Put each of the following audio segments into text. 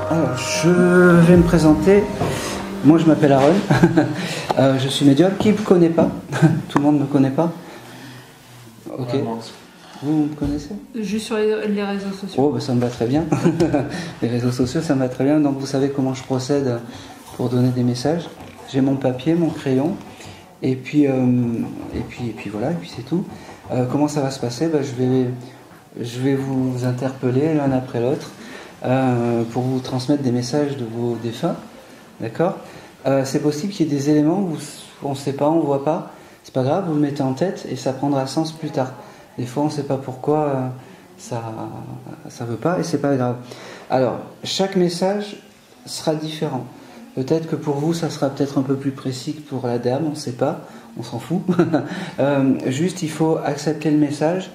Alors, je vais me présenter. Moi, je m'appelle Aaron. Je suis médium. Qui ne me connaît pas? Tout le monde ne me connaît pas. Ok. Vous me connaissez? Juste sur les réseaux sociaux. Oh, bah, ça me va très bien. Les réseaux sociaux, ça me va très bien. Donc, vous savez comment je procède pour donner des messages. J'ai mon papier, mon crayon. Et puis voilà, et puis c'est tout. Comment ça va se passer? Je vais vous interpeller l'un après l'autre pour vous transmettre des messages de vos défunts. D'accord? C'est possible qu'il y ait des éléments où on ne sait pas, on ne voit pas. C'est pas grave, vous le mettez en tête et ça prendra sens plus tard. Des fois, on ne sait pas pourquoi ça veut pas et c'est pas grave. Alors, chaque message sera différent. Peut-être que pour vous, ça sera peut-être un peu plus précis que pour la dame, on ne sait pas, on s'en fout. Juste, il faut accepter le message.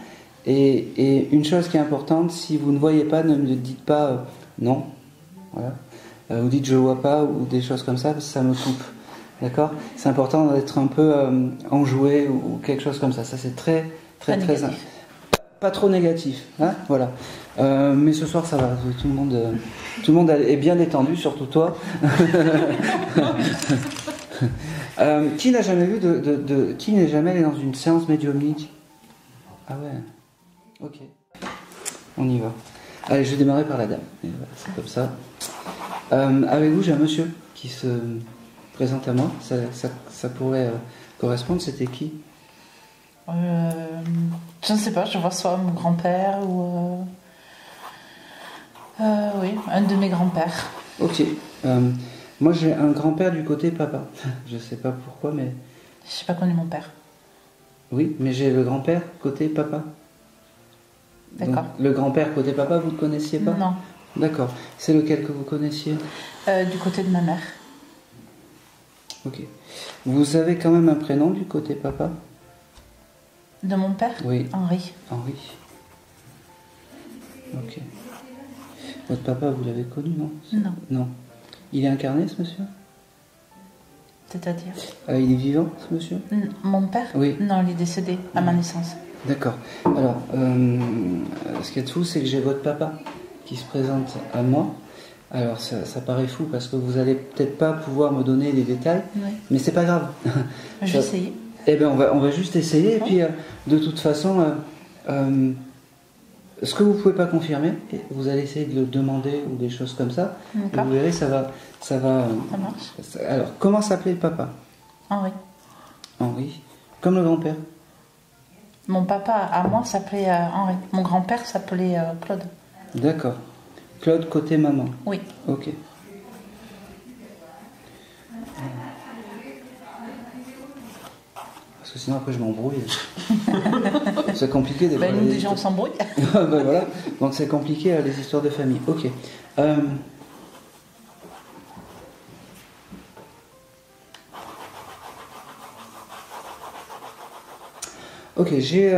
Et une chose qui est importante, si vous ne voyez pas, ne me dites pas non. Voilà. Vous dites je vois pas ou des choses comme ça, parce que ça me coupe. D'accord? C'est important d'être un peu enjoué ou quelque chose comme ça. Ça, c'est très pas trop négatif. Hein, voilà. Mais ce soir, ça va. Tout le monde est bien détendu, surtout toi. Qui n'a jamais vu qui n'est jamais allé dans une séance médiumnique? Ah ouais. Ok. On y va. Allez, je vais démarrer par la dame. C'est comme ça. Avec vous, j'ai un monsieur qui se présente à moi. Ça pourrait correspondre. C'était qui? Je ne sais pas. Je vois soit mon grand-père ou... oui, un de mes grands-pères. Ok. Moi, j'ai un grand-père du côté papa. Je ne sais pas pourquoi, mais... Je n'ai pas connu mon père. Oui, mais j'ai le grand-père côté papa. D'accord. Donc, le grand-père côté papa, vous ne le connaissiez pas? Non. D'accord. C'est lequel que vous connaissiez? Du côté de ma mère. Ok. Vous avez quand même un prénom du côté papa? De mon père? Oui. Henri. Henri. Ok. Votre papa, vous l'avez connu, non? Non. Non. Il est incarné, ce monsieur? C'est-à-dire? Il est vivant, ce monsieur? Mon père? Oui. Non, il est décédé à ma naissance. D'accord. Alors, ce qui est fou, c'est que j'ai votre papa qui se présente à moi. Alors, ça paraît fou parce que vous allez peut-être pas pouvoir me donner les détails, Oui. mais c'est pas grave. Je vais essayer. Eh bien, on va juste essayer. Et puis, de toute façon, ce que vous pouvez pas confirmer, vous allez essayer de le demander ou des choses comme ça. Et vous verrez, ça va. Ça marche. Alors, comment s'appelait le papa? Henri. Henri. Comme le grand-père? Mon papa, à moi, s'appelait Henri. Mon grand-père s'appelait Claude. D'accord. Claude côté maman? Oui. Ok. Parce que sinon après je m'embrouille. C'est compliqué des fois. Nous déjà on s'embrouille. Ben voilà. Donc c'est compliqué les histoires de famille. Ok. Ok, j'ai...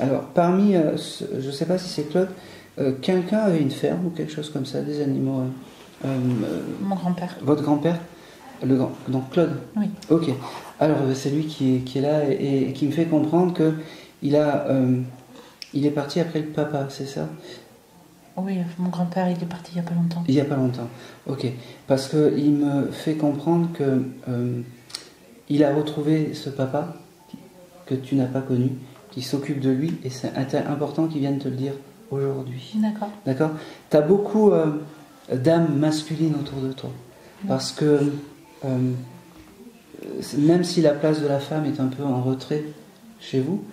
alors, parmi... je ne sais pas si c'est Claude, quelqu'un avait une ferme ou quelque chose comme ça, des animaux... Mon grand-père. Votre grand-père? Donc Claude? Oui. Ok. Alors, c'est lui qui est là et qui me fait comprendre que il est parti après le papa, c'est ça? Oui, mon grand-père, il est parti il n'y a pas longtemps. Il n'y a pas longtemps, ok. Parce qu'il me fait comprendre que il a retrouvé ce papa que tu n'as pas connu, qui s'occupe de lui, et c'est important qu'il vienne te le dire aujourd'hui. D'accord. D'accord? Tu as beaucoup d'âmes masculines autour de toi. Parce que même si la place de la femme est un peu en retrait chez vous,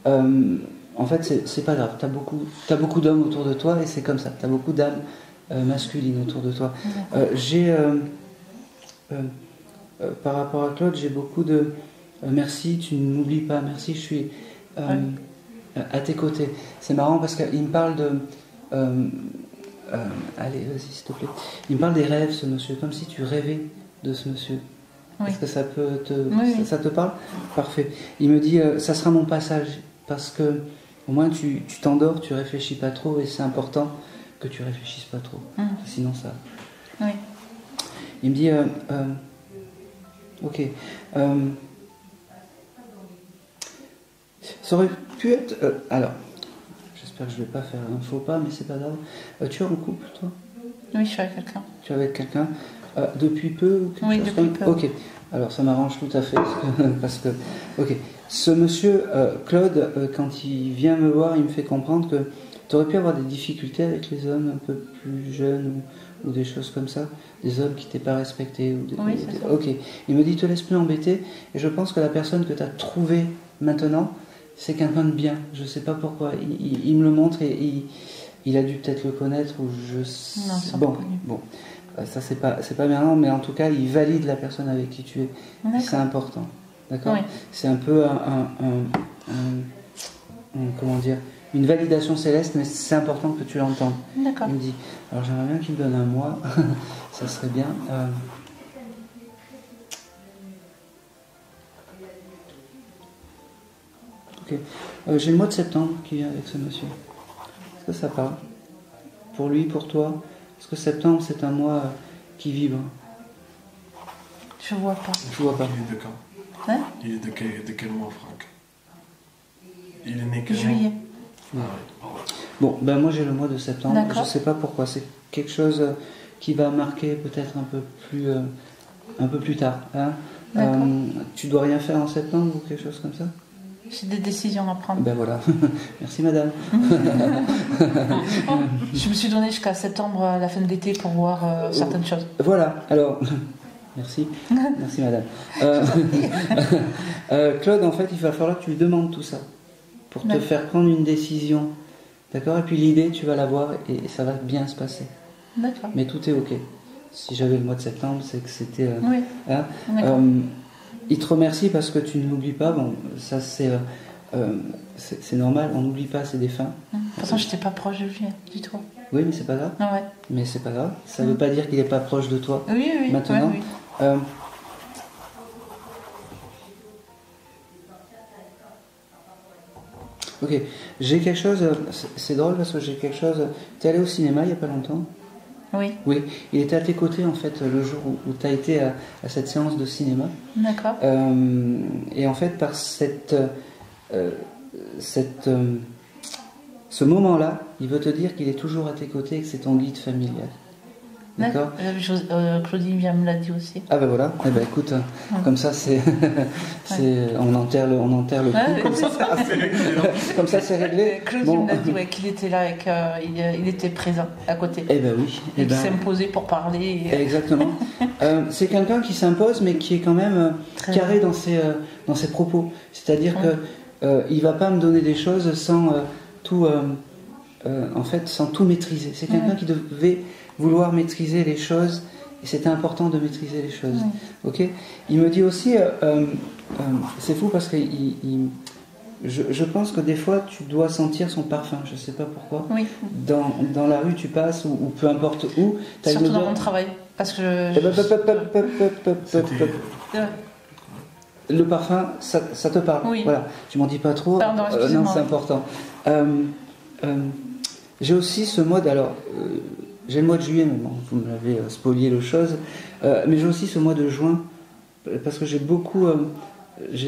en fait, c'est pas grave. T'as beaucoup d'hommes autour de toi et c'est comme ça. T'as beaucoup d'âmes masculines autour de toi. J'ai, par rapport à Claude, j'ai beaucoup de merci, tu ne m'oublies pas, merci, je suis à tes côtés. C'est marrant parce qu'il me parle de... allez, vas-y, s'il te plaît. Il me parle des rêves, ce monsieur, comme si tu rêvais de ce monsieur. Oui. Est-ce que ça peut ça te parle? Parfait. Il me dit, ça sera mon passage, parce que au moins tu t'endors, tu réfléchis pas trop, et c'est important que tu réfléchisses pas trop. Sinon ça... Oui. Il me dit, ok, ça aurait pu être... alors, j'espère que je vais pas faire un faux pas, mais c'est pas grave. Tu es en couple, toi? Oui, je suis avec quelqu'un. Tu es avec quelqu'un depuis peu ou quelque Oui, chose depuis comme- peu. Ok, alors ça m'arrange tout à fait. Parce que, ok, ce monsieur, Claude, quand il vient me voir, il me fait comprendre que tu aurais pu avoir des difficultés avec les hommes un peu plus jeunes ou des choses comme ça, des hommes qui t'aient pas respecté. Oui, c'est ça. Ok, il me dit te laisse plus embêter, et je pense que la personne que tu as trouvée maintenant, c'est quelqu'un de bien. Je sais pas pourquoi. Il me le montre et il a dû peut-être le connaître ou je. Non, c'est Bon, pas connu. bon. Ça c'est pas bien, mais en tout cas il valide la personne avec qui tu es. D'accord. C'est important, d'accord. Oui. C'est un peu comment dire, une validation céleste, mais c'est important que tu l'entendes. D'accord. Il me dit, alors j'aimerais bien qu'il me donne un mois, ça serait bien. Ok. J'ai le mois de septembre qui vient avec ce monsieur. Est-ce que ça parle? Pour lui, pour toi? Est-ce que septembre c'est un mois qui vibre? Je vois pas. Je vois pas. Il est de quand? Hein? Il est de quel mois, Franck? Il est né quel mois? Juillet. Ah ouais. Bon, ben moi j'ai le mois de septembre. Je D'accord. sais pas pourquoi. C'est quelque chose qui va marquer peut-être un peu plus tard. Hein. D'accord. Tu dois rien faire en septembre ou quelque chose comme ça? J'ai des décisions à prendre. Ben voilà. Merci madame. Je me suis donné jusqu'à septembre, à la fin de l'été, pour voir certaines choses. Voilà. Alors. Merci. Merci madame. Claude, en fait, il va falloir que tu lui demandes tout ça pour te D'accord. faire prendre une décision. D'accord? Et puis l'idée, tu vas l'avoir et ça va bien se passer. D'accord. Mais tout est ok. Si j'avais le mois de septembre, c'est que c'était... Oui. hein. D'accord. Il te remercie parce que tu ne l'oublies pas. Bon, ça c'est normal, on n'oublie pas, c'est des fins. De toute façon, j'étais pas proche de lui, du tout. Oui, mais c'est pas grave. Ah ouais. Mais c'est pas grave. Ça ne veut pas dire qu'il n'est pas proche de toi. Oui, oui. Maintenant. Ouais, oui. Ok, j'ai quelque chose, c'est drôle parce que j'ai quelque chose. Tu es allé au cinéma il n'y a pas longtemps? Oui. Oui, il était à tes côtés en fait le jour où tu as été à cette séance de cinéma. D'accord. Et en fait, par ce moment-là, il veut te dire qu'il est toujours à tes côtés et que c'est ton guide familial. D'accord? Claudine vient me l'a dit aussi. Ah ben voilà, eh ben écoute, comme ça on enterre le coup, comme ça, comme ça c'est réglé. Claudine Bon. me l'a dit, ouais, qu'il était là et qu'il était présent à côté. Eh ben oui, Et eh qu'il ben, s'est imposé pour parler. exactement. C'est quelqu'un qui s'impose mais qui est quand même Très carré dans ses propos. C'est-à-dire que il va pas me donner des choses sans sans tout maîtriser. C'est quelqu'un qui devait vouloir maîtriser les choses et c'était important de maîtriser les choses. Ok. Il me dit aussi, c'est fou parce que je pense que des fois tu dois sentir son parfum. Je sais pas pourquoi. Oui. Dans la rue tu passes ou peu importe où. T'as Surtout une dans odeur- mon travail. Parce que Le parfum, ça te parle. Oui. Voilà. Tu m'en dis pas trop. Pardon, non, excusez-moi. c'est important. J'ai aussi ce mode. Alors, j'ai le mois de juillet, mais bon, vous me l'avez spolié le chose. Mais j'ai aussi ce mois de juin parce que j'ai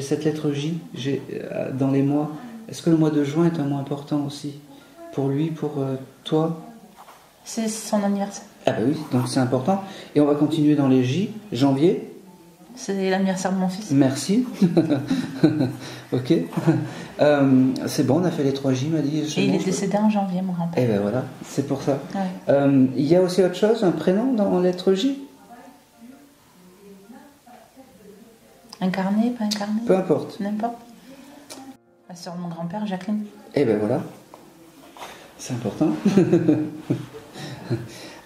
cette lettre J. Dans les mois. Est-ce que le mois de juin est un mois important aussi pour lui, pour toi? c'est son anniversaire. Ah bah oui, donc c'est important. Et on va continuer dans les J. Janvier. C'est l'anniversaire de mon fils. Merci. Ok. C'est bon, on a fait les 3 J, m'a dit. Et il est décédé en janvier, mon grand-père. Eh ben voilà, c'est pour ça. Ouais. Il y a aussi autre chose, un prénom dans la lettre J? Incarné, pas incarné? Peu importe. N'importe. La sœur de mon grand-père, Jacqueline. Eh ben voilà. C'est important.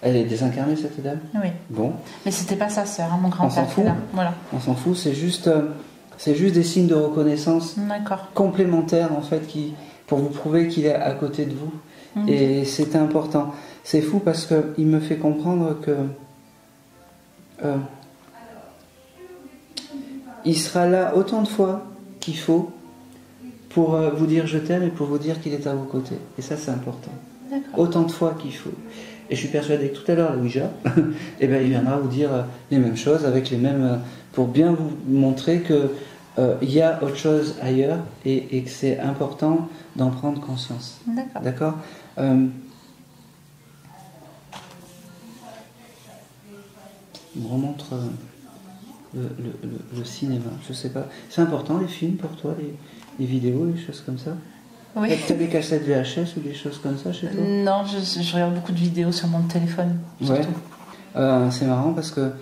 Elle est désincarnée, cette dame? Oui. Bon, Mais c'était pas sa sœur, hein, mon On s'en grand-père. fout. Là. Voilà. on s'en fout, c'est juste des signes de reconnaissance D'accord. complémentaires, en fait, pour vous prouver qu'il est à côté de vous. Mhm. Et c'est important. C'est fou parce qu'il me fait comprendre que il sera là autant de fois qu'il faut pour vous dire je t'aime et pour vous dire qu'il est à vos côtés. Et ça, c'est important. D'accord. Autant de fois qu'il faut. Et je suis persuadé que tout à l'heure, la Ouija, eh ben, il viendra vous dire les mêmes choses avec les mêmes, pour bien vous montrer que il y a autre chose ailleurs et que c'est important d'en prendre conscience. D'accord. D'accord? Il me remontre le cinéma. Je sais pas. C'est important les films pour toi, les vidéos, les choses comme ça? Oui. T'as des cassettes VHS ou des choses comme ça chez toi? Non, je regarde beaucoup de vidéos sur mon téléphone. Ouais. Surtout. C'est marrant parce que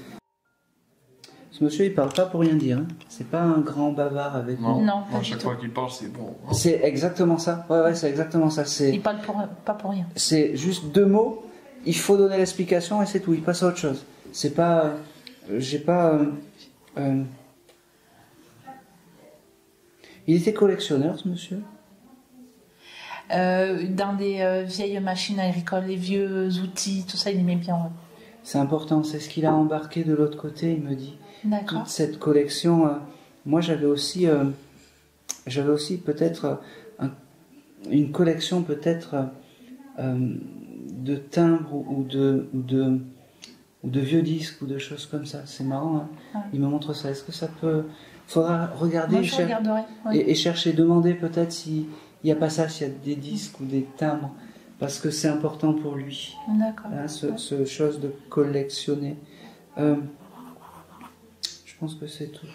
ce monsieur il parle pas pour rien dire. Hein. C'est pas un grand bavard avec Non, Non, pas à du chaque tout. fois qu'il parle, c'est bon. C'est exactement ça. Ouais, c'est exactement ça. Il parle pas pour rien. C'est juste deux mots. Il faut donner l'explication et c'est tout. Il passe à autre chose. C'est pas. J'ai pas. Il était collectionneur, ce monsieur. Dans des vieilles machines agricoles, les vieux outils, tout ça, il aimait bien. Ouais. C'est important. C'est ce qu'il a embarqué de l'autre côté. Il me dit. D'accord. Toute cette collection. Moi, j'avais aussi peut-être une collection peut-être de timbres ou de vieux disques ou de choses comme ça. C'est marrant. Hein. Ouais. Il me montre ça. Est-ce que ça peut... Faudra regarder Moi, je regarderai. Oui. et chercher, demander peut-être s'il n'y a pas ça, s'il y a des disques ou des timbres, parce que c'est important pour lui, D'accord. hein, ce chose de collectionner. Je pense que c'est tout.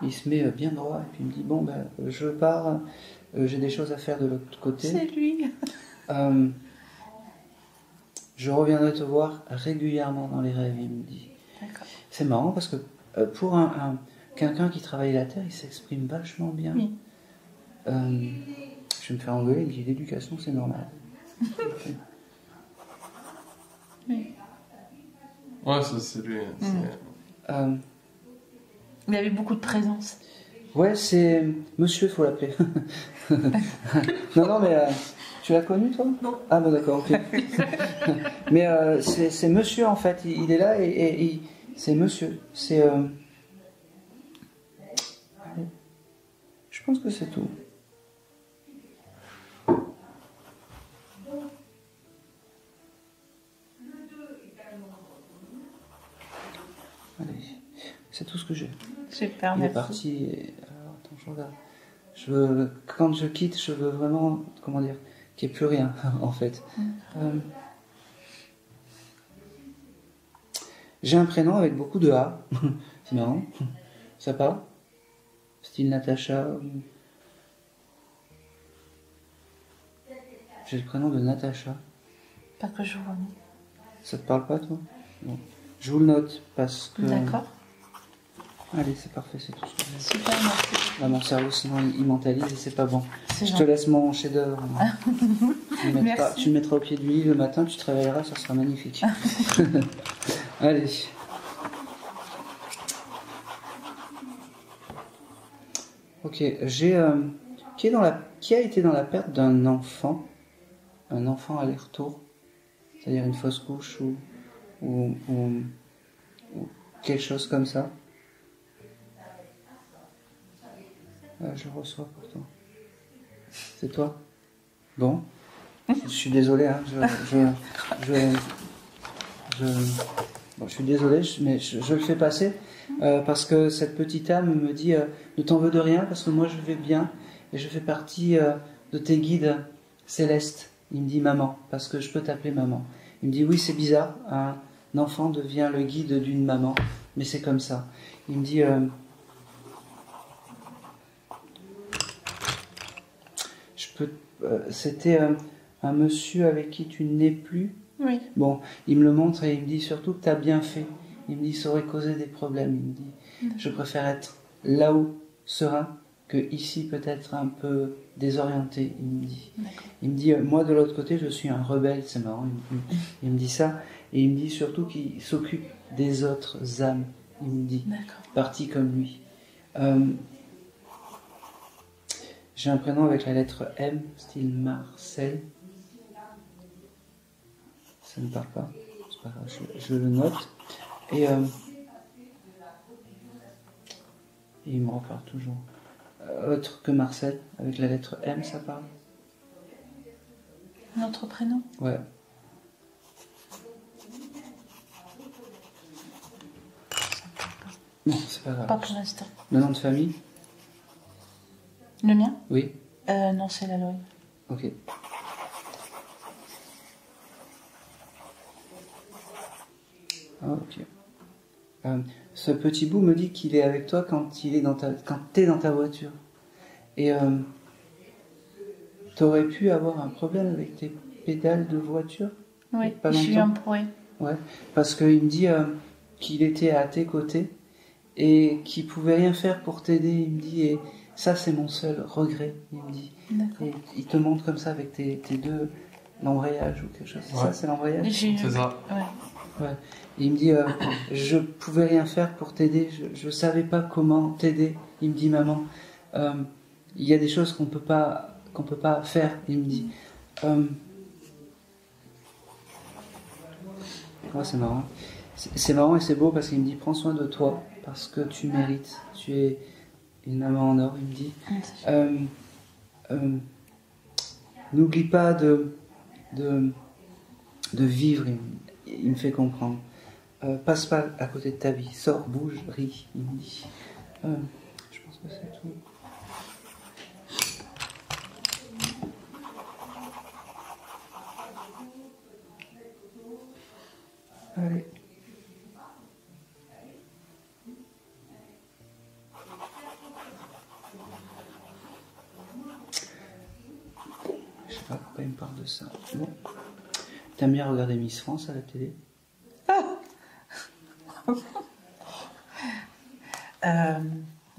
Il se met bien droit et puis il me dit bon ben je pars, j'ai des choses à faire de l'autre côté. C'est lui. Je reviendrai te voir régulièrement dans les rêves, il me dit. D'accord. C'est marrant parce que pour quelqu'un qui travaille la terre, il s'exprime vachement bien. Oui. Je vais me faire engueuler, il me dit l'éducation c'est normal. Oui. Ouais, ça c'est lui. Il avait beaucoup de présence. Ouais, c'est monsieur, faut l'appeler. non, mais tu l'as connu toi? Non. Ah bon d'accord, ok. Mais c'est monsieur en fait, il est là et c'est monsieur. C'est. Je pense que c'est tout. Allez, c'est tout ce que j'ai. Super, Il est merci. parti. Alors, attends, je regarde. Quand je quitte, je veux vraiment, comment dire, qu'il n'y ait plus rien, en fait. J'ai un prénom avec beaucoup de A. C'est marrant. Ça parle? Style Natacha. J'ai le prénom de Natacha. Pas que je vois. Non. Ça te parle pas, toi? Bon. Je vous le note parce que... D'accord. Allez, c'est parfait, c'est tout ce que j'ai. Super, merci. Là, mon cerveau, sinon, il mentalise et c'est pas bon. C'est Je te gentil. laisse mon chef-d'œuvre. Merci. Tu le mettras au pied du lit le matin, tu te réveilleras, ça sera magnifique. Allez. Ok, j'ai qui a été dans la perte d'un enfant, un enfant aller-retour, c'est-à-dire une fausse couche ou quelque chose comme ça. Je reçois pourtant. C'est toi? Bon. Je suis désolé, hein. Bon, je suis désolé, mais je le fais passer parce que cette petite âme me dit ne t'en veux de rien parce que moi je vais bien et je fais partie de tes guides célestes. Il me dit maman parce que je peux t'appeler maman. Il me dit oui c'est bizarre, un enfant devient le guide d'une maman, mais c'est comme ça. Il me dit c'était un monsieur avec qui tu n'es plus. Oui. Bon, il me le montre et il me dit surtout que tu as bien fait. Il me dit ça aurait causé des problèmes. Il me dit je préfère être là-haut serein que ici peut-être un peu désorienté. Il me dit moi de l'autre côté je suis un rebelle, c'est marrant. Il me dit ça et il me dit surtout qu'il s'occupe des autres âmes. Il me dit parti comme lui. J'ai un prénom avec la lettre M, style Marcel. Ça ne parle pas, c'est pas grave, je le note. Et il me reparle toujours. Autre que Marcel, avec la lettre M, ça parle? Notre prénom? Ouais. Non, c'est pas grave. Pas pour l'instant. Le nom de famille? Le mien? Oui. Non, c'est la Loï. Ok. Ah, ok. Ce petit bout me dit qu'il est avec toi quand t'es dans ta voiture. Et t'aurais pu avoir un problème avec tes pédales de voiture? Oui, Pas j'ai eu longtemps. un pourri. Ouais, parce qu'il me dit qu'il était à tes côtés et qu'il pouvait rien faire pour t'aider. Il me dit, et ça c'est mon seul regret, il me dit. D'accord. Et il te montre comme ça avec tes deux, l'embrayage ou quelque chose. C'est ça, c'est l'embrayage? C'est ça. Ouais. Ouais. Et il me dit, je pouvais rien faire pour t'aider, je savais pas comment t'aider. Il me dit, maman, il y a des choses qu'on peut pas faire. Il me dit, ouais, c'est marrant. C'est marrant et c'est beau parce qu'il me dit, prends soin de toi parce que tu mérites. Tu es une maman en or. Il me dit, n'oublie pas de vivre. Il me fait comprendre. Passe pas à côté de ta vie, sors, bouge, ris, il me dit. Je pense que c'est tout. Allez. Je sais pas pourquoi il me parle de ça. Bon. T'aimes bien regarder Miss France à la télé?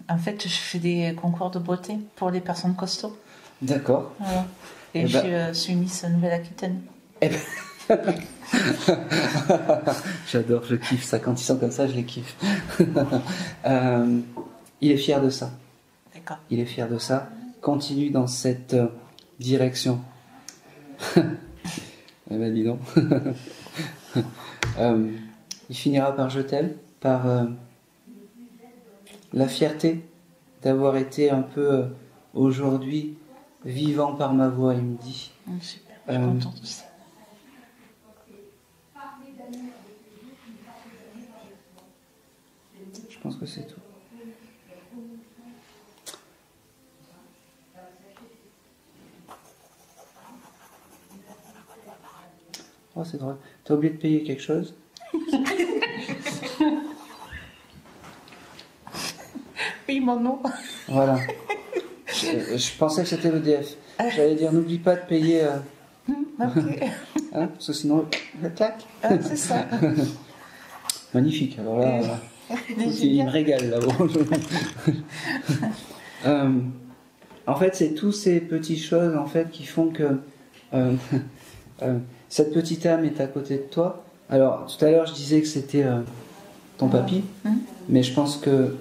En fait, je fais des concours de beauté pour les personnes costauds. D'accord. Voilà. Et je suis Miss Nouvelle-Aquitaine. Eh ben... J'adore, je kiffe ça. Quand ils sont comme ça, je les kiffe. Il est fier de ça. D'accord. Il est fier de ça. Continue dans cette direction. Eh ben, dis donc. Il finira par je t'aime, par la fierté d'avoir été un peu aujourd'hui vivant par ma voix, il me dit. Super, je suis contente aussi. Je pense que c'est tout. Oh, c'est drôle. T'as oublié de payer quelque chose? Oui, mon nom. Voilà. Je pensais que c'était l'EDF. J'allais dire, n'oublie pas de payer. Ok. Hein, parce que sinon, tac. Ah, c'est ça. Magnifique. Alors là, il me régale là-haut. En fait, c'est tous ces petites choses en fait qui font que cette petite âme est à côté de toi. Alors, tout à l'heure, je disais que c'était ton papy, mais je pense que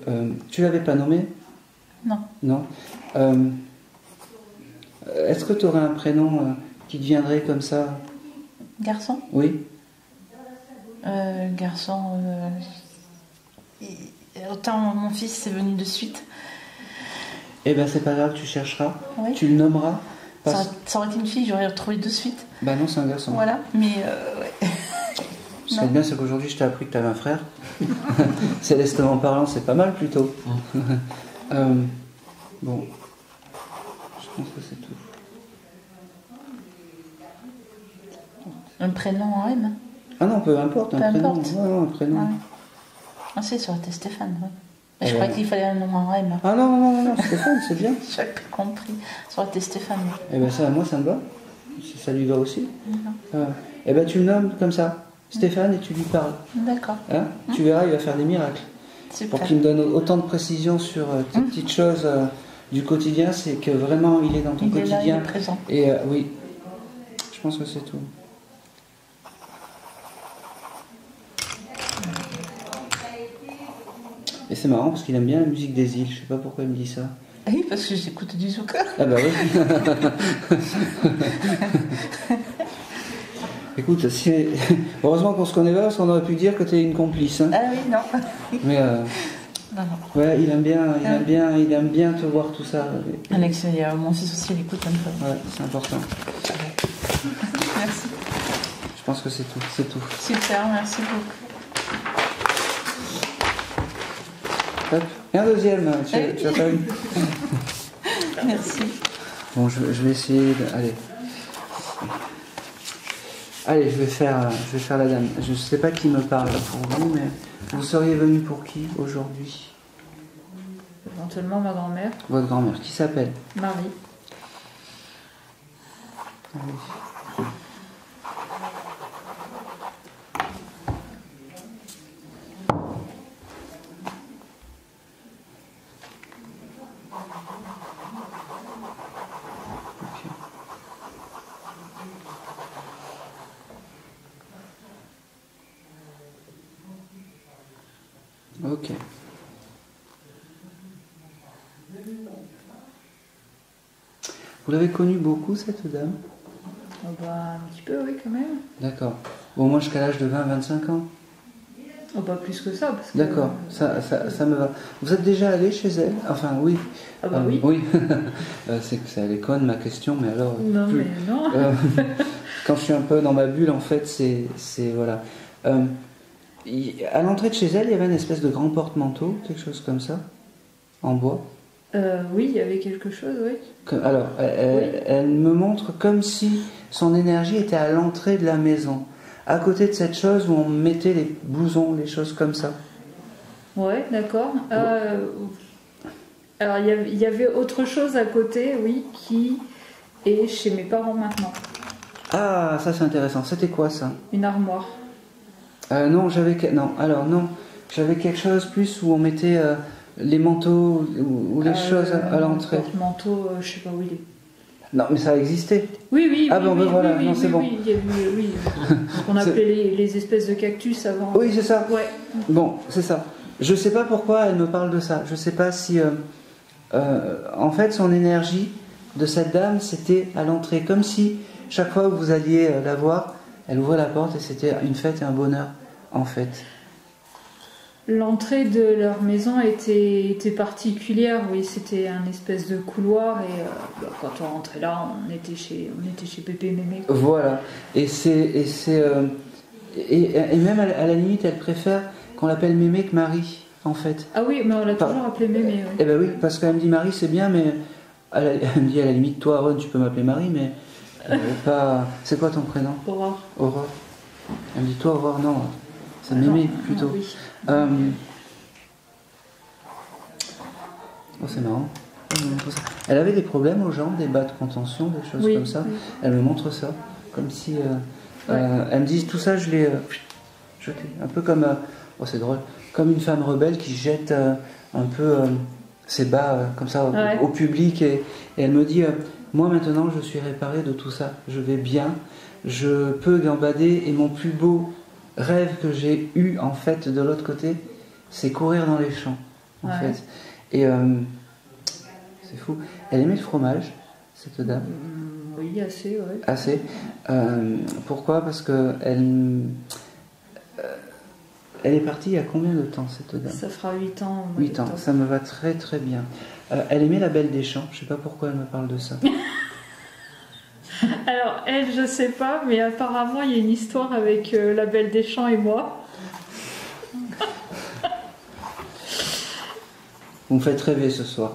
tu l'avais pas nommé? Non. Non. Est-ce que tu aurais un prénom qui te viendrait comme ça? Garçon? Oui. Garçon. Autant mon fils c'est venu de suite. Eh ben c'est pas grave, tu chercheras, Oui. tu le nommeras. Ça aurait été une fille, j'aurais retrouvé de suite. Bah non, c'est un garçon. Voilà, mais ouais. Ce qui est bien, c'est qu'aujourd'hui je t'ai appris que tu avais un frère. Célestement parlant, c'est pas mal plutôt. Bon, je pense que c'est tout. Un prénom en M. Ah non, peu importe, un prénom. Importe. Ouais, non, un prénom. Ouais. Ah si, ça aurait été Stéphane. Ouais. Mais je Ouais. croyais qu'il fallait un nom en M. Ah non, non, non, non, Stéphane, c'est bien. J'avais pas compris. Ça aurait été Stéphane. Eh ben ça, moi, ça me va. Si ça lui va aussi. Non. Eh ben tu le nommes comme ça, Stéphane, et tu lui parles. D'accord. Hein, tu verras, il va faire des miracles. Super. Pour qu'il me donne autant de précision sur ces petites choses du quotidien, c'est que vraiment il est dans ton Il est là, il quotidien. est présent. Et oui, je pense que c'est tout. Et c'est marrant parce qu'il aime bien la musique des îles, je sais pas pourquoi il me dit ça. Ah oui, parce que j'écoute du zouk. Ah bah oui. Écoute, heureusement qu'on se connaît pas parce qu'on aurait pu dire que tu es une complice. Hein. Ah oui, non. Mais Non, non. ouais, il aime bien te voir tout ça. Alex, mon fils aussi, il écoute un peu. Ouais, c'est important. Merci. Je pense que c'est tout. C'est tout. Super, merci beaucoup. Hop. Et un deuxième, tu as pas eu. Merci. Bon, je vais essayer de... Allez. Allez, je vais faire la dame. Je ne sais pas qui me parle pour vous, mais vous seriez venu pour qui aujourd'hui? Éventuellement ma grand-mère, Votre grand-mère, qui s'appelle? Marie. Allez. Ok. Vous l'avez connue beaucoup, cette dame? Oh bah, un petit peu, oui, quand même. D'accord. Bon, moi jusqu'à l'âge de 20-25 ans. Oh bah, plus que ça, parce que... D'accord, ça me va. Vous êtes déjà allé chez elle? Enfin, oui. Ah bah oui. Oui. C'est que ça, elle est conne, ma question, mais alors... Non, mais non. Quand je suis un peu dans ma bulle, en fait, c'est voilà. À l'entrée de chez elle, il y avait une espèce de grand porte-manteau, quelque chose comme ça, en bois. Oui, il y avait quelque chose, oui. Alors, elle me montre comme si son énergie était à l'entrée de la maison, à côté de cette chose où on mettait les blousons, les choses comme ça. Ouais, d'accord. Alors, il y avait autre chose à côté, oui, qui est chez mes parents maintenant. Ah, ça c'est intéressant. C'était quoi ça? Une armoire. Non, j'avais quelque chose plus où on mettait les manteaux ou les choses à l'entrée. Le manteau, je sais pas où il est. Non, mais ça existait. Oui. Ah bon, oui, ben voilà, oui, non, oui, c'est bon. Oui, il y a eu, oui. Ce qu'on appelait les espèces de cactus avant. Oui, c'est ça. Ouais. Bon, c'est ça. Je sais pas pourquoi elle me parle de ça. Je sais pas si... en fait, son énergie de cette dame, c'était à l'entrée. Comme si, chaque fois que vous alliez la voir, elle ouvrait la porte et c'était une fête et un bonheur, en fait. L'entrée de leur maison était particulière, oui, c'était un espèce de couloir et quand on rentrait là, on était chez Pépé Mémé. Voilà. Et même à la limite, elle préfère qu'on l'appelle Mémé que Marie, en fait. Ah oui, mais on l'a toujours appelé Mémé. Oui. Eh ben oui, parce qu'elle me dit Marie, c'est bien, mais elle me dit à la limite, toi, Aaron, tu peux m'appeler Marie, mais pas. C'est quoi ton prénom? Aurore. Aurore. Elle me dit, toi, Aurore, non, c'est Mémé plutôt. Oui. Oh, c'est marrant. Elle me montre ça. Elle avait des problèmes aux jambes, des bas de contention, des choses comme ça. Oui. Elle me montre ça, comme si. Elle me dit, tout ça, je l'ai jeté. Un peu comme. Oh, c'est drôle. Comme une femme rebelle qui jette un peu ses bas comme ça au public. Et elle me dit, moi maintenant, je suis réparée de tout ça. Je vais bien. Je peux gambader. Et mon plus beau rêve que j'ai eu, en fait, de l'autre côté, c'est courir dans les champs, en fait. Et c'est fou. Elle aimait le fromage, cette dame. Oui, assez, oui. Assez. Pourquoi? Parce que elle est partie il y a combien de temps, cette dame? Ça fera 8 ans. 8 ans, ça me va très très bien. Elle aimait la Belle des Champs, je sais pas pourquoi elle me parle de ça. Alors, elle, je sais pas, mais apparemment, il y a une histoire avec la Belle des Champs et moi. Vous me faites rêver ce soir.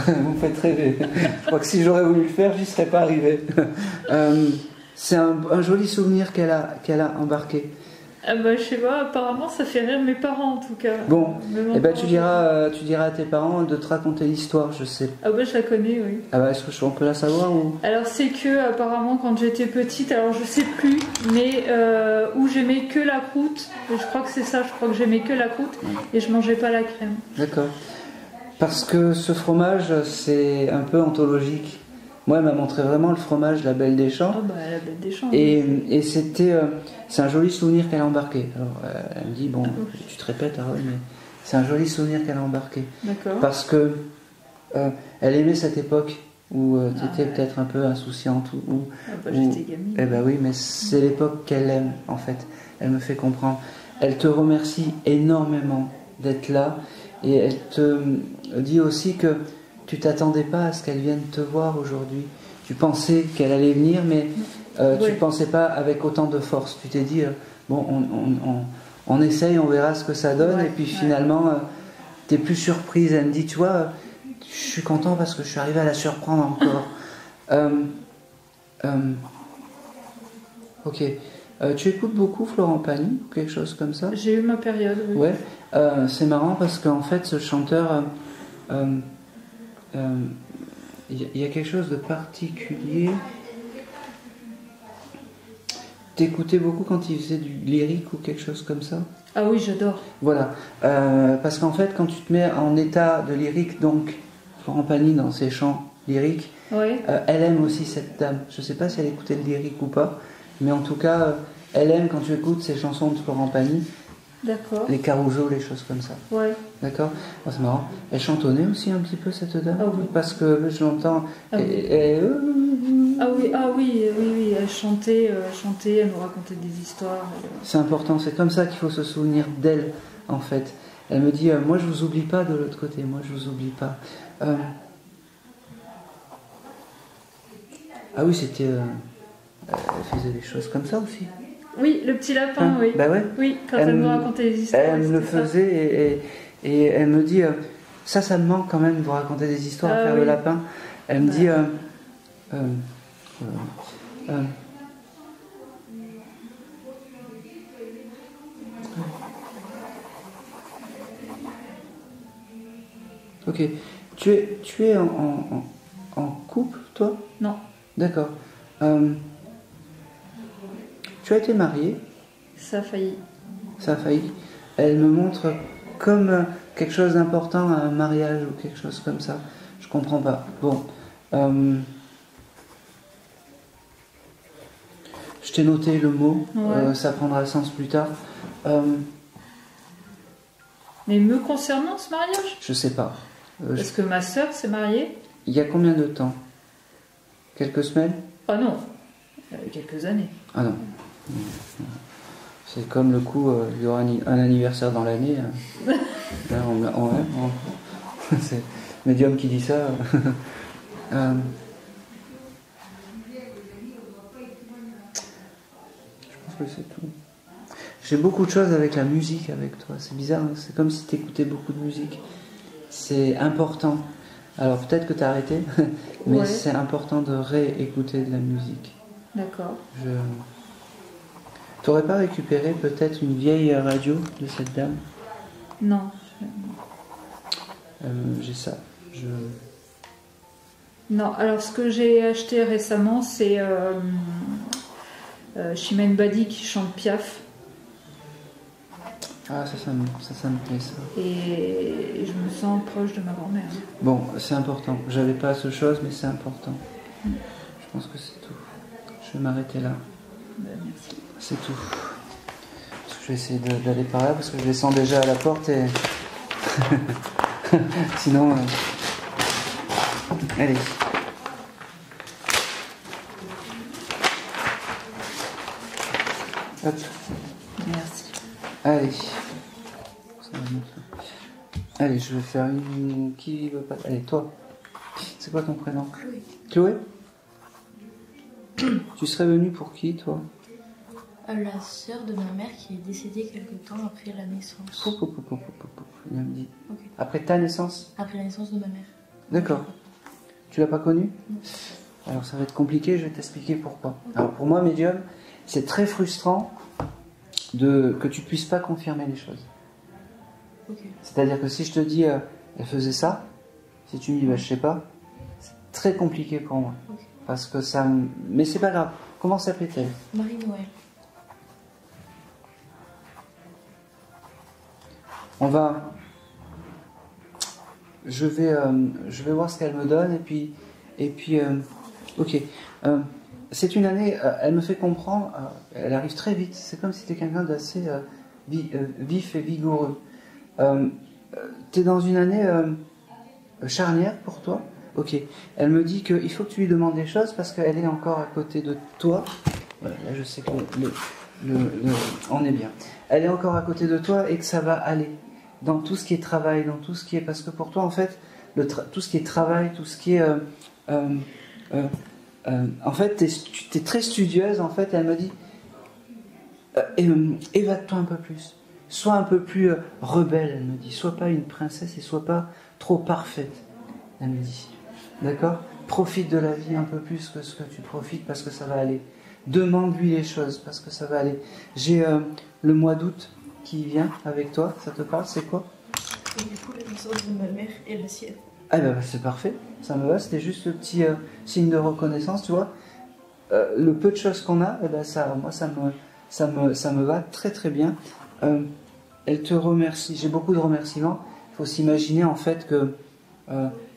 Vous me faites rêver. Je crois que si j'aurais voulu le faire, j'y serais pas arrivé. C'est un joli souvenir qu'elle a embarqué. Ah bah, je sais pas, apparemment ça fait rire mes parents en tout cas. Bon, eh ben, tu diras à tes parents de te raconter l'histoire, je sais. Ah bah je la connais, oui. Ah bah est-ce qu'on peut la savoir ou... Alors c'est que apparemment quand j'étais petite, alors je sais plus, mais où j'aimais que la croûte, je crois que c'est ça, je crois que j'aimais que la croûte et je mangeais pas la crème. D'accord. Parce que ce fromage, c'est un peu anthologique. Moi, elle m'a montré vraiment le fromage, la Belle des Champs. Ah bah la Belle des Champs. Et c'est un joli souvenir qu'elle a embarqué. Alors, elle me dit, bon, tu te répètes, Aaron, mais c'est un joli souvenir qu'elle a embarqué. D'accord. Parce que elle aimait cette époque où tu étais peut-être un peu insouciante. J'étais gamine. Eh ben oui, mais c'est l'époque qu'elle aime, en fait. Elle me fait comprendre. Elle te remercie énormément d'être là. Et elle te dit aussi que tu t'attendais pas à ce qu'elle vienne te voir aujourd'hui. Tu pensais qu'elle allait venir, mais tu ne pensais pas avec autant de force. Tu t'es dit, bon, on essaye, on verra ce que ça donne. Et puis finalement, tu es plus surprise. Elle me dit, tu vois, je suis content parce que je suis arrivé à la surprendre encore. Ok. Tu écoutes beaucoup Florent Pagny, ou quelque chose comme ça? J'ai eu ma période, oui. Ouais. C'est marrant parce qu'en fait, ce chanteur, il y a quelque chose de particulier. T'écoutais beaucoup quand il faisait du lyrique ou quelque chose comme ça? Ah oui, j'adore. Voilà. Parce qu'en fait, quand tu te mets en état de lyrique, donc Florent Pagny dans ses chants lyriques, Ouais. elle aime aussi cette dame. Je ne sais pas si elle écoutait le lyrique ou pas, mais en tout cas, elle aime quand tu écoutes ces chansons de Florent Pagny, D'accord. les Carougeaux, les choses comme ça. Ouais. D'accord? Oh, c'est marrant. Elle chantonnait aussi un petit peu cette dame? Ah oui. Parce que je l'entends. Ah oui. Ah oui, elle chantait, elle nous racontait des histoires. C'est important, c'est comme ça qu'il faut se souvenir d'elle, en fait. Elle me dit, moi je vous oublie pas de l'autre côté, moi je vous oublie pas. Ah oui, c'était... elle faisait des choses comme ça aussi. Oui, le petit lapin, oui. Bah ouais. Oui, quand elle nous racontait des histoires. Elle me le c'était ça. faisait et elle me dit, ça me manque quand même de vous raconter des histoires, Ah faire oui. le lapin. Elle me dit... Ok. Tu es en couple, toi? Non, D'accord. Tu as été mariée, ça a failli. ça a failli. Elle me montre comme quelque chose d'important à un mariage ou quelque chose comme ça. Je comprends pas. Bon. Je t'ai noté le mot, Ouais. ça prendra sens plus tard. Mais me concernant ce mariage, Je sais pas. parce que ma sœur s'est mariée. Il y a combien de temps? Quelques semaines? Ah non, quelques années. Ah non. C'est comme le coup, il y aura un anniversaire dans l'année. Là, c'est médium qui dit ça. Je pense que c'est tout. J'ai beaucoup de choses avec la musique avec toi. C'est bizarre, hein, c'est comme si tu écoutais beaucoup de musique. C'est important. Alors peut-être que tu as arrêté, mais Ouais. c'est important de réécouter de la musique. D'accord. T'aurais pas récupéré peut-être une vieille radio de cette dame? Non. J'ai ça. Non, alors ce que j'ai acheté récemment, c'est Chimène Badi qui chante Piaf. Ah, ça me plaît ça. Et je me sens proche de ma grand-mère. Bon, c'est important. J'avais pas ce chose, mais c'est important. Je pense que c'est tout. Je vais m'arrêter là. Merci. C'est tout. Parce que je vais essayer d'aller par là, parce que je descends déjà à la porte et... Sinon... Allez. Hop. Merci. Allez. Ça va mieux, ça. Allez, je vais faire une... Qui veut pas... Allez, toi. C'est quoi ton prénom? Chloé. Chloé? Tu serais venue pour qui, toi? La sœur de ma mère qui est décédée quelque temps après la naissance. Il me dit. Ok. Après ta naissance? Après la naissance de ma mère. D'accord. Tu l'as pas connue? Non. Alors ça va être compliqué, je vais t'expliquer pourquoi. Alors pour moi, médium, c'est très frustrant que tu ne puisses pas confirmer les choses. Ok. C'est-à-dire que si je te dis, elle faisait ça, si tu me dis, bah, je sais pas, c'est très compliqué pour moi. Ok. Parce que ça me... Mais c'est pas grave. Comment s'appelait-elle? Marie-Noël. On va... Je vais voir ce qu'elle me donne et puis ok. C'est une année, elle me fait comprendre, elle arrive très vite, c'est comme si c'était quelqu'un d'assez vif et vigoureux. T'es dans une année charnière pour toi? Ok. Elle me dit qu'il faut que tu lui demandes des choses parce qu'elle est encore à côté de toi. Voilà, là je sais que on est bien. Elle est encore à côté de toi et que ça va aller. Dans tout ce qui est travail, dans tout ce qui est... Parce que pour toi, en fait, tout ce qui est travail, tout ce qui est... en fait, tu es très studieuse, en fait, elle me dit, évade-toi un peu plus. Sois un peu plus rebelle, elle me dit. Sois pas une princesse et sois pas trop parfaite, elle me dit. D'accord? Profite de la vie un peu plus que ce que tu profites parce que ça va aller. demande-lui les choses, parce que ça va aller. J'ai le mois d'août qui vient avec toi, ça te parle, c'est quoi? Et du coup, la naissance de ma mère et la sienne. Ah ben c'est parfait, ça me va, c'était juste le petit signe de reconnaissance, tu vois. Le peu de choses qu'on a, eh ben ça, moi ça me va très très bien. Elle te remercie, j'ai beaucoup de remerciements. Il faut s'imaginer en fait que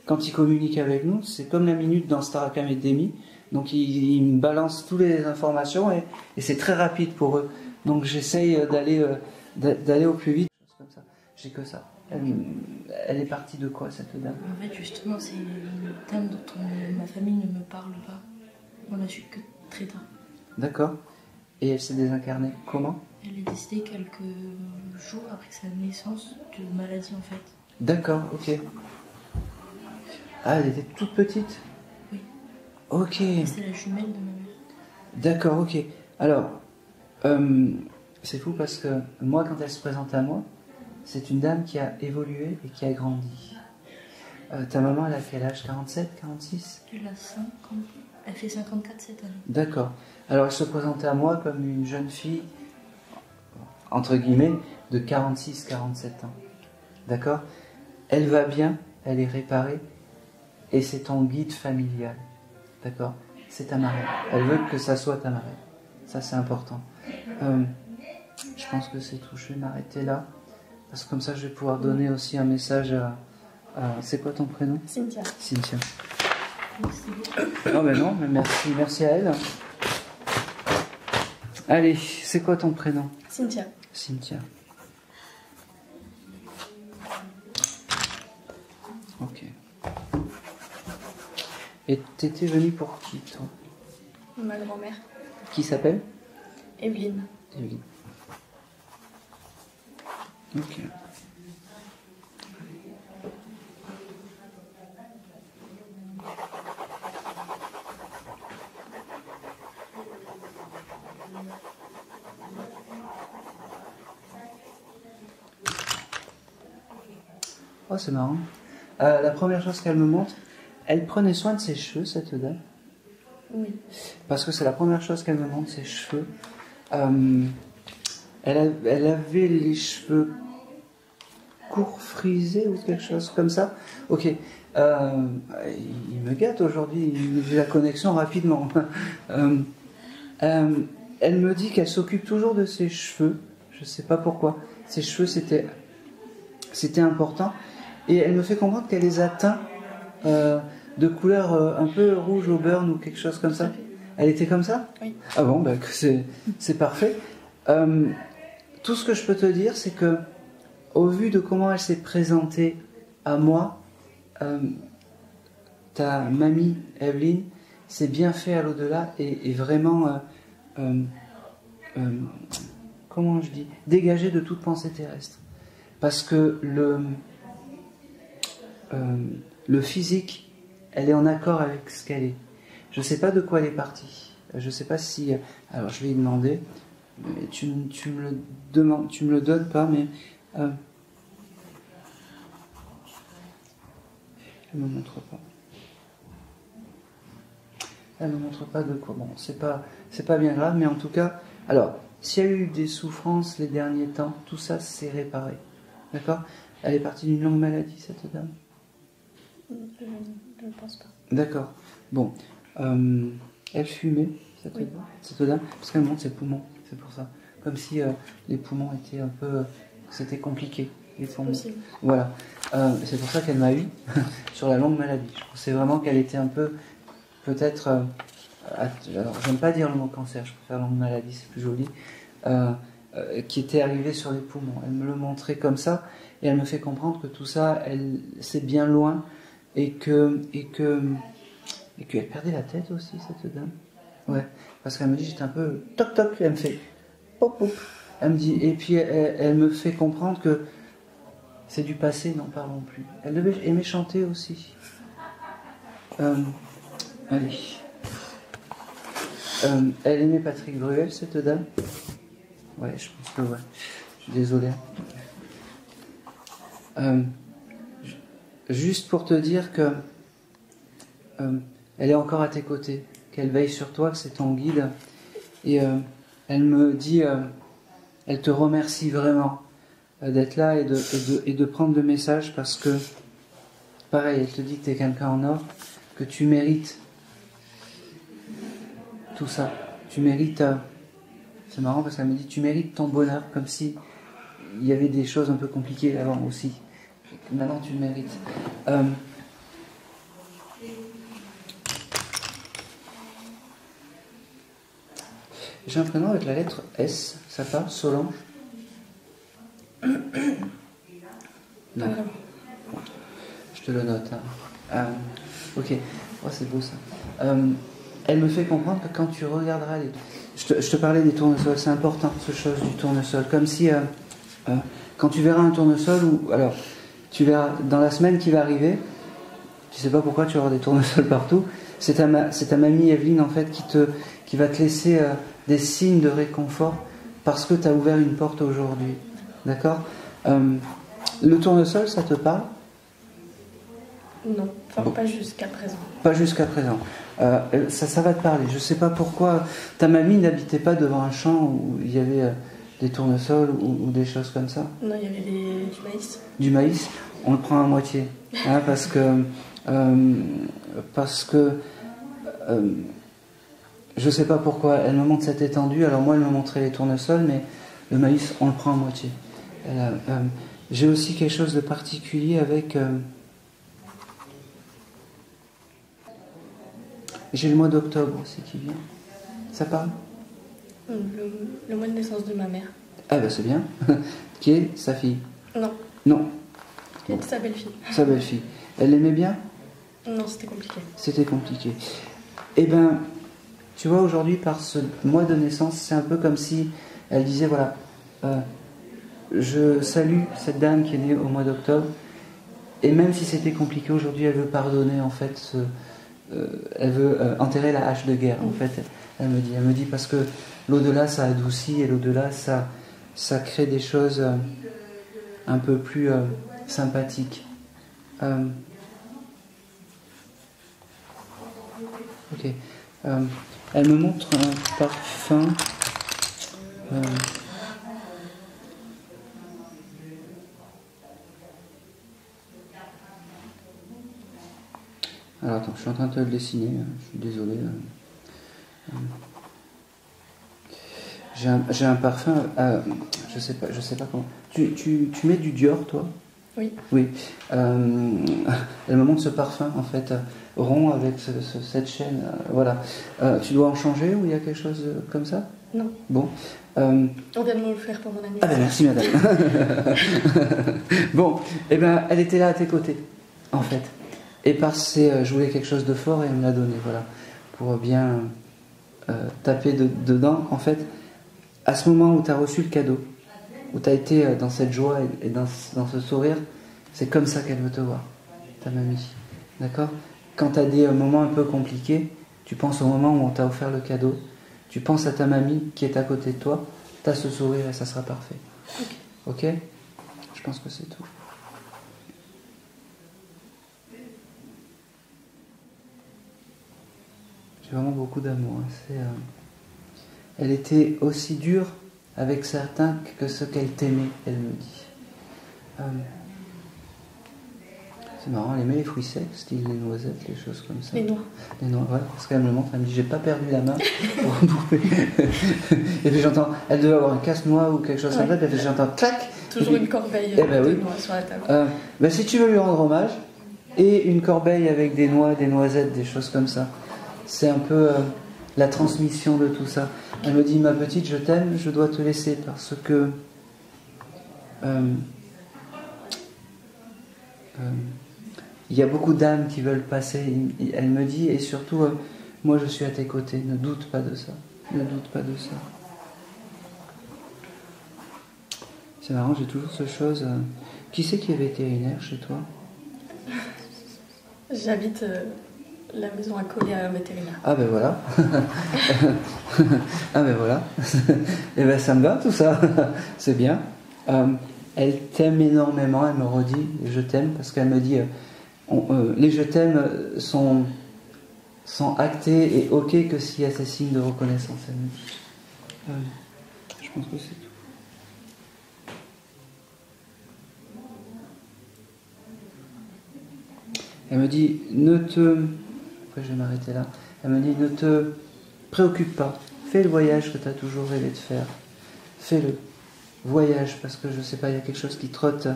quand ils communiquent avec nous, c'est comme la minute dans Star Academy. Donc ils me balancent toutes les informations et c'est très rapide pour eux. Donc j'essaye d'aller au plus vite. Comme ça. J'ai que ça. Elle est partie de quoi cette dame? En fait, justement, c'est une dame dont ma famille ne me parle pas. On l'a su que très tard. D'accord. Et elle s'est désincarnée comment? Elle est décédée quelques jours après sa naissance de maladie en fait. D'accord, ok. Ah, elle était toute petite? Oui. Ok. C'est la jumelle de ma mère. D'accord, ok. Alors, c'est fou parce que moi, quand elle se présente à moi, c'est une dame qui a évolué et qui a grandi. Ta maman, elle a quel âge? 47, 46? Elle a 50. Elle fait 54 cette année. D'accord. Alors, elle se présentait à moi comme une jeune fille, entre guillemets, de 46, 47 ans. D'accord? Elle va bien, elle est réparée, et c'est ton guide familial. D'accord? C'est ta marraine. Elle veut que ça soit ta marraine. Ça, c'est important. Je pense que c'est tout. Je vais m'arrêter là. Parce que comme ça, je vais pouvoir donner aussi un message à... C'est quoi ton prénom? Cynthia. Cynthia. Merci. Non, mais non, mais merci à elle. Allez, c'est quoi ton prénom? Cynthia. Cynthia. Ok. Et t'étais venue pour qui, toi? Ma grand-mère. Qui s'appelle? Evelyne. Evelyne. Ok. Oh, c'est marrant. La première chose qu'elle me montre, elle prenait soin de ses cheveux, cette dame. Oui. Parce que c'est la première chose qu'elle me montre, ses cheveux. Elle avait les cheveux courts, frisés ou quelque chose comme ça. Ok. Il me gâte aujourd'hui, il fait la connexion rapidement. Elle me dit qu'elle s'occupe toujours de ses cheveux. Je ne sais pas pourquoi. Ses cheveux, c'était important. Et elle me fait comprendre qu'elle les a teints de couleur un peu rouge au burn ou quelque chose comme ça. Elle était comme ça? Oui. Ah bon, bah, c'est parfait. Tout ce que je peux te dire, c'est que au vu de comment elle s'est présentée à moi, ta mamie Evelyne s'est bien fait à l'au-delà et vraiment, comment je dis, dégagée de toute pensée terrestre. Parce que le physique, elle est en accord avec ce qu'elle est. Je ne sais pas de quoi elle est partie. Je ne sais pas si... Alors je vais lui demander. Mais tu me le demandes, tu me le donnes pas, mais... elle me montre pas. Elle me montre pas de quoi. Bon, c'est pas bien grave, mais en tout cas... Alors, s'il y a eu des souffrances les derniers temps, tout ça s'est réparé. D'accord? Elle est partie d'une longue maladie, cette dame? Je ne pense pas. D'accord. Bon. Elle fumait, cette dame, parce qu'elle monte ses poumons, c'est pour ça. Comme si les poumons étaient un peu... C'était compliqué. Les poumons. Voilà. C'est pour ça qu'elle m'a eu sur la longue maladie. Je pensais vraiment qu'elle était un peu... Peut-être... alors, j'aime pas dire le mot cancer, je préfère longue maladie, c'est plus joli. Qui était arrivée sur les poumons. Elle me le montrait comme ça, et elle me fait comprendre que tout ça, c'est bien loin, et qu'elle perdait la tête aussi, cette dame. Ouais, parce qu'elle me dit, j'étais un peu toc toc, elle me fait pop pop. Elle me dit, et puis elle me fait comprendre que c'est du passé, n'en parlons plus. Elle devait aimer chanter aussi. Allez. Elle aimait Patrick Bruel, cette dame. Ouais, je pense que ouais. Je suis désolé. Juste pour te dire que elle est encore à tes côtés, qu'elle veille sur toi, que c'est ton guide, Et elle me dit, elle te remercie vraiment d'être là et de prendre le message parce que, pareil, elle te dit que tu es quelqu'un en or, que tu mérites tout ça. Tu mérites... c'est marrant parce qu'elle me dit, tu mérites ton bonheur, comme si il y avait des choses un peu compliquées avant aussi. Maintenant, tu le mérites. J'ai un prénom avec la lettre S, ça parle, Solange? Non. Je te le note. Hein. Ok, oh, c'est beau ça. Elle me fait comprendre que quand tu regarderas les... Je te parlais des tournesols, c'est important ce chose du tournesol. Comme si, quand tu verras un tournesol, ou alors, tu verras dans la semaine qui va arriver, tu sais pas pourquoi tu auras des tournesols partout, c'est ta mamie Evelyne en fait qui va te laisser des signes de réconfort parce que tu as ouvert une porte aujourd'hui. D'accord? Le tournesol, ça te parle? Non, enfin Bon. pas jusqu'à présent. Pas jusqu'à présent. Ça va te parler. Je sais pas pourquoi ta mamie n'habitait pas devant un champ où il y avait des tournesols ou des choses comme ça. Non, il y avait du maïs. Du maïs, on le prend à moitié. Hein, parce que je sais pas pourquoi. Elle me montre cette étendue. Alors moi, elle me montrait les tournesols, mais le maïs, on le prend à moitié. J'ai aussi quelque chose de particulier avec... j'ai le mois d'octobre aussi qui vient. Ça parle? Le mois de naissance de ma mère. Ah ben c'est bien. Qui est sa fille? Non, Non, c'était sa belle-fille. sa belle-fille. Elle l'aimait bien? Non, c'était compliqué. C'était compliqué. Eh ben, tu vois, aujourd'hui, par ce mois de naissance, c'est un peu comme si elle disait, voilà, je salue cette dame qui est née au mois d'octobre, et même si c'était compliqué aujourd'hui, elle veut pardonner, en fait, elle veut enterrer la hache de guerre, en fait, elle me dit parce que l'au-delà, ça adoucit, et l'au-delà, ça crée des choses un peu plus sympathiques. Ok. Elle me montre un parfum. Alors attends, je suis en train de te le dessiner. Je suis désolé. J'ai un parfum. Je sais pas comment. Tu mets du Dior, toi? Oui. Oui. Elle me montre ce parfum, en fait, rond avec cette chaîne. Voilà. Tu dois en changer ou il y a quelque chose comme ça? Non. Bon. On vient de me le faire pour mon Ah ben anniversaire. merci, madame. Bon, eh ben, elle était là à tes côtés, en fait. Et parce que je voulais quelque chose de fort et elle me l'a donné, voilà. Pour bien taper dedans, en fait. À ce moment où tu as reçu le cadeau, où tu as été dans cette joie et dans ce sourire, c'est comme ça qu'elle veut te voir, ta mamie. D'accord? Quand tu as des moments un peu compliqués, tu penses au moment où on t'a offert le cadeau, tu penses à ta mamie qui est à côté de toi, tu as ce sourire et ça sera parfait. Ok? Je pense que c'est tout. J'ai vraiment beaucoup d'amour. Elle était aussi dure avec certains que ce qu'elle t'aimait, elle me dit. C'est marrant, elle aimait les fruits secs, style les noisettes, les choses comme ça. Les noix. Les noix, ouais, parce qu'elle me le montre, elle me dit j'ai pas perdu la main pour bouffer. Et puis j'entends, elle devait avoir un casse-noix ou quelque chose comme ça, et puis j'entends clac. Toujours une corbeille Eh ben de oui. noix sur la table. Ben, si tu veux lui rendre hommage, et une corbeille avec des noix, des noisettes, des choses comme ça. C'est un peu la transmission de tout ça. Elle me dit, ma petite, je t'aime, je dois te laisser parce que il y a beaucoup d'âmes qui veulent passer. Elle me dit, et surtout, moi je suis à tes côtés, ne doute pas de ça. Ne doute pas de ça. C'est marrant, j'ai toujours ce chose. Qui c'est qui est vétérinaire chez toi? J'habite la maison accolée à un vétérinaire. Ah ben voilà. Ah ben voilà. Et ben ça me va tout ça. C'est bien. Elle t'aime énormément, elle me redit je t'aime parce qu'elle me dit les je t'aime sont actés et ok que s'il y a ces signes de reconnaissance, elle me dit. Je pense que c'est tout. Elle me dit, après je vais m'arrêter là. Elle me dit, ne te préoccupe pas. Fais le voyage que tu as toujours rêvé de faire. Fais-le. Voyage, parce que je sais pas, il y a quelque chose qui trotte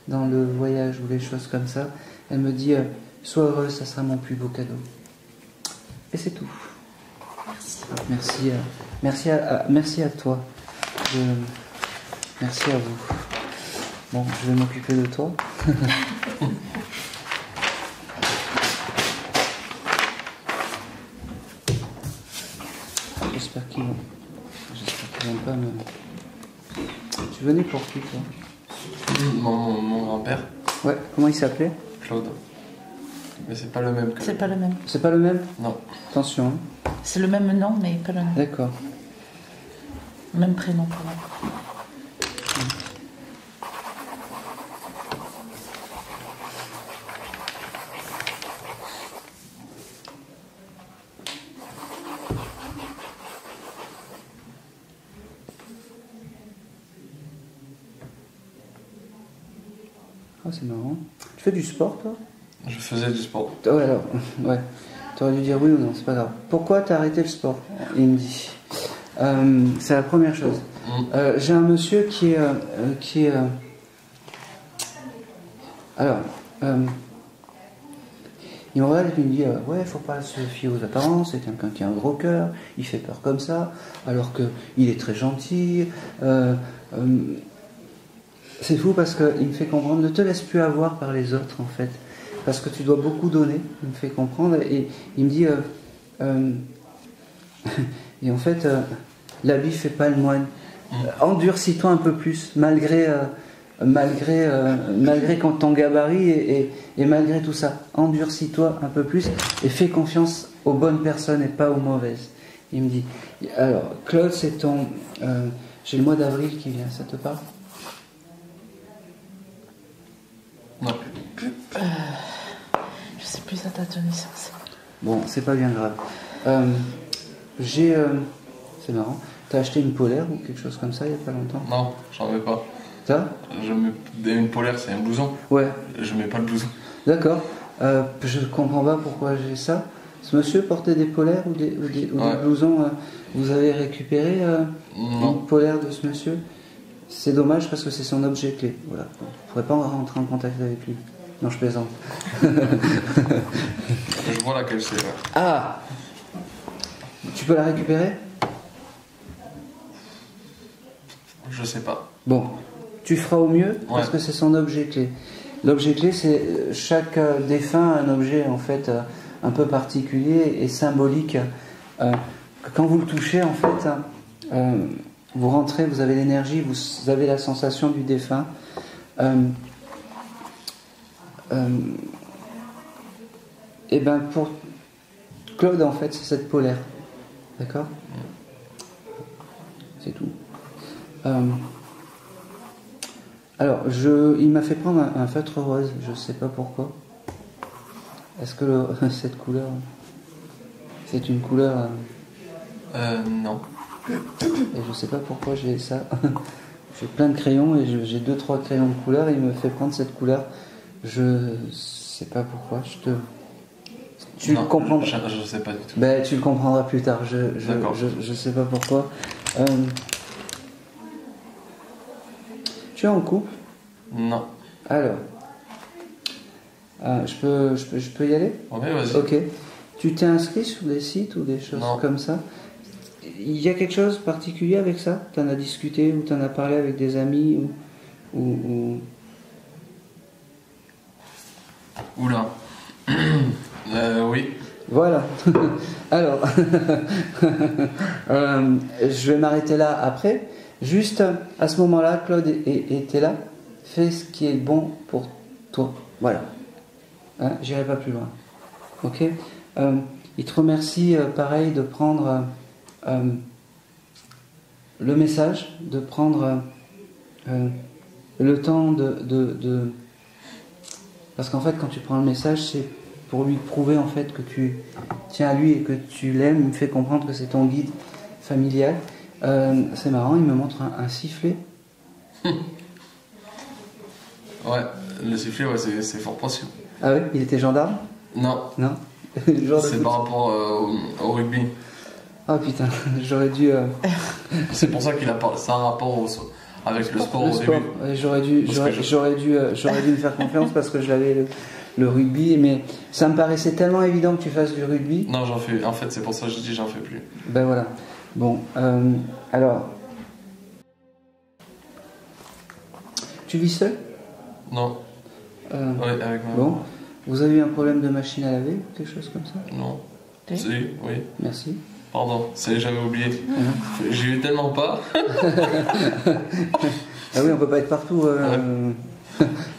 dans le voyage ou les choses comme ça. Elle me dit, sois heureuse, ça sera mon plus beau cadeau. Et c'est tout. Merci à toi. Merci à vous. Bon, je vais m'occuper de toi. J'espère qu'ils vont pas me... Tu venais pour qui, toi? Mon grand-père. Ouais, comment il s'appelait? Claude. Mais c'est pas le même que... C'est pas le même. C'est pas le même? Non. Attention. Hein. C'est le même nom, mais pas le même. D'accord. Même prénom pour moi. Ah, c'est marrant. Tu fais du sport, toi? Je faisais du sport. Ouais, alors, ouais. T'aurais dû dire oui ou non, c'est pas grave. Pourquoi t'as arrêté le sport? Il me dit. C'est la première chose. J'ai un monsieur qui est alors, il me regarde et puis il me dit ouais, faut pas se fier aux apparences, c'est quelqu'un qui a un gros cœur, il fait peur comme ça, alors que il est très gentil. C'est fou parce qu'il me fait comprendre, ne te laisse plus avoir par les autres en fait, parce que tu dois beaucoup donner. Il me fait comprendre et il me dit et en fait l'habit fait pas le moine. Endurcis-toi un peu plus, malgré ton gabarit et malgré tout ça. Endurcis-toi un peu plus et fais confiance aux bonnes personnes et pas aux mauvaises. Il me dit, alors Claude, c'est ton... j'ai le mois d'avril qui vient, ça te parle? Non. Je sais plus sa date de naissance. Bon, c'est pas bien grave. C'est marrant. T'as acheté une polaire ou quelque chose comme ça il y a pas longtemps? Non, j'en mets pas. T'as? Une polaire, c'est un blouson. Ouais. Je mets pas le blouson. D'accord. Je comprends pas pourquoi j'ai ça. Ce monsieur portait des polaires ou des blousons. Vous avez récupéré une polaire de ce monsieur? C'est dommage parce que c'est son objet clé. Voilà. On ne pourrait pas rentrer en contact avec lui. Non, je plaisante. Je vois laquelle c'est. Ouais. Ah! Tu peux la récupérer? Je sais pas. Bon, tu feras au mieux parce que c'est son objet clé. L'objet clé, c'est chaque défunt a un objet en fait un peu particulier et symbolique. Quand vous le touchez, en fait, vous rentrez, vous avez l'énergie, vous avez la sensation du défunt. Et ben pour Claude, en fait, c'est cette polaire. D'accord? C'est tout. Alors, il m'a fait prendre un feutre rose, je ne sais pas pourquoi. Est-ce que cette couleur, c'est une couleur... Non. Et je ne sais pas pourquoi j'ai ça. J'ai plein de crayons et j'ai 2-3 crayons de couleur et il me fait prendre cette couleur. Je sais pas pourquoi. Tu le comprends. Je sais pas du tout. Ben, tu le comprendras plus tard. Je sais pas pourquoi. Tu es en couple? Non. Alors, je peux y aller? Ouais, vas-y. Ok. Tu t'es inscrit sur des sites ou des choses comme ça? Il y a quelque chose de particulier avec ça? Tu en as discuté ou tu en as parlé avec des amis ou... Oula. Oui. Voilà. Alors, je vais m'arrêter là après. Juste à ce moment-là, Claude était là. Fais ce qui est bon pour toi. Voilà. Hein, j'irai pas plus loin. Ok. Il te remercie, pareil, de prendre le message, de prendre le temps de... Parce qu'en fait, quand tu prends le message, c'est pour lui prouver en fait que tu tiens à lui et que tu l'aimes. Il me fait comprendre que c'est ton guide familial. C'est marrant, il me montre un sifflet. Ouais, le sifflet, ouais, c'est fort précieux. Ah ouais, il était gendarme? Non, Non. c'est par rapport au rugby. Ah putain, j'aurais dû... C'est pour ça qu'il a parlé. C'est un rapport avec le sport Le au sport. début. Ouais, j'aurais dû me faire confiance parce que je l'avais le rugby, mais ça me paraissait tellement évident que tu fasses du rugby. Non, j'en fais. En fait, c'est pour ça que je dis j'en fais plus. Ben voilà. Bon, alors, tu vis seul? Non. Ouais, avec ma Bon, maman. vous avez eu un problème de machine à laver ou quelque chose comme ça? Non. Oui. Si, oui. Merci. Pardon, j'avais oublié. J'ai eu tellement pas. Ah oui, on peut pas être partout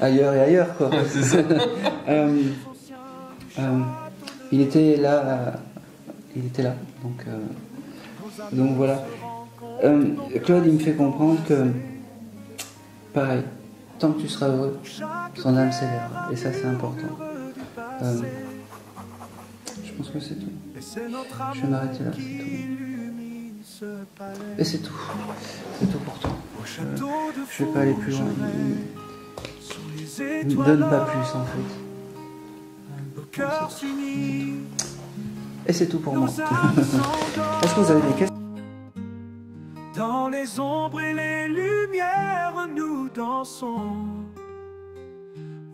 ailleurs et ailleurs, quoi. Ouais, c'est ça. Il était là, donc voilà. Claude, il me fait comprendre que, pareil, tant que tu seras heureux, son âme s'élèvera, et ça c'est important. Je pense que c'est tout. Je vais m'arrêter là, c'est tout. Et c'est tout. C'est tout pour toi. Je vais pas aller plus loin. Ne me donne pas plus en fait. Et c'est tout pour moi. Est-ce que vous avez des questions? Dans les ombres et les lumières, nous dansons.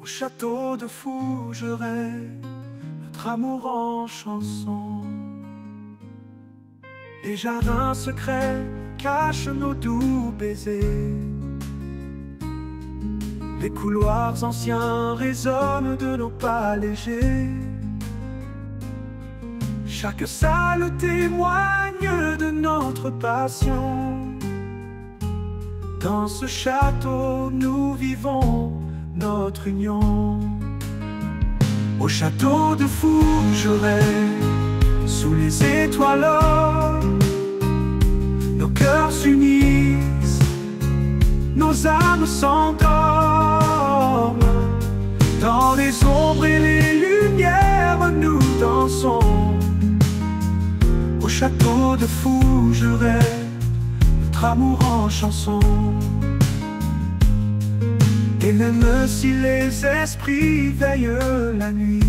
Au château de Fougeray, notre amour en chanson. Les jardins secrets cachent nos doux baisers. Les couloirs anciens résonnent de nos pas légers. Chaque salle témoigne de notre passion. Dans ce château, nous vivons notre union. Au château de Fougeray, sous les étoiles or, nos cœurs s'unissent, nos âmes s'endorment. Dans les ombres et les lumières, nous dansons. Au château de Fougeray, notre amour en chanson. Et même si les esprits veillent la nuit,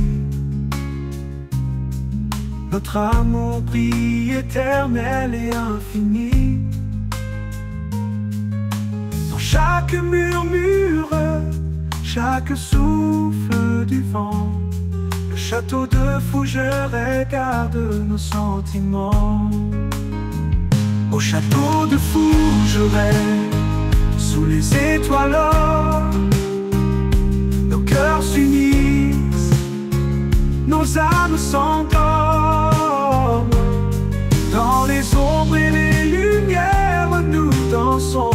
notre amour brille éternel et infini. Dans chaque murmure, chaque souffle du vent, le château de Fougeray garde nos sentiments. Au château de Fougeray, sous les étoiles or, nos cœurs s'unissent, nos âmes s'endorment. Dans les ombres et les lumières, nous dansons.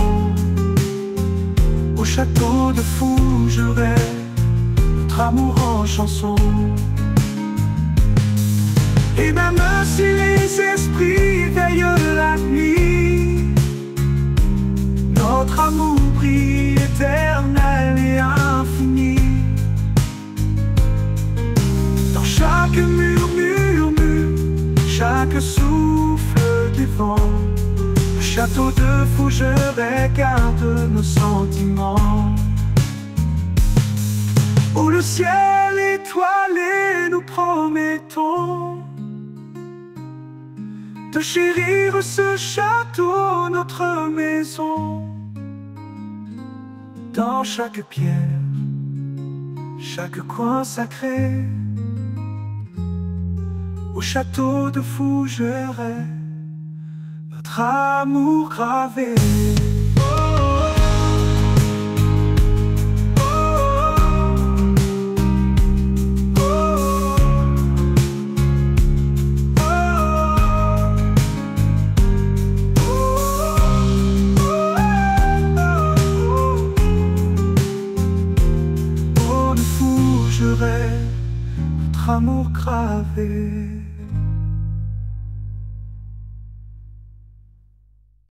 Au château de Fougeray, notre amour en chanson. Et même si les esprits veillent la nuit, notre amour brille éternel et infini. Dans chaque murmure, chaque souffle du vent, le château de Fougeray garde nos sentiments. Où le ciel étoilé, nous promettons de chérir ce château, notre maison. Dans chaque pierre, chaque coin sacré, au château de Fougeray, notre amour gravé.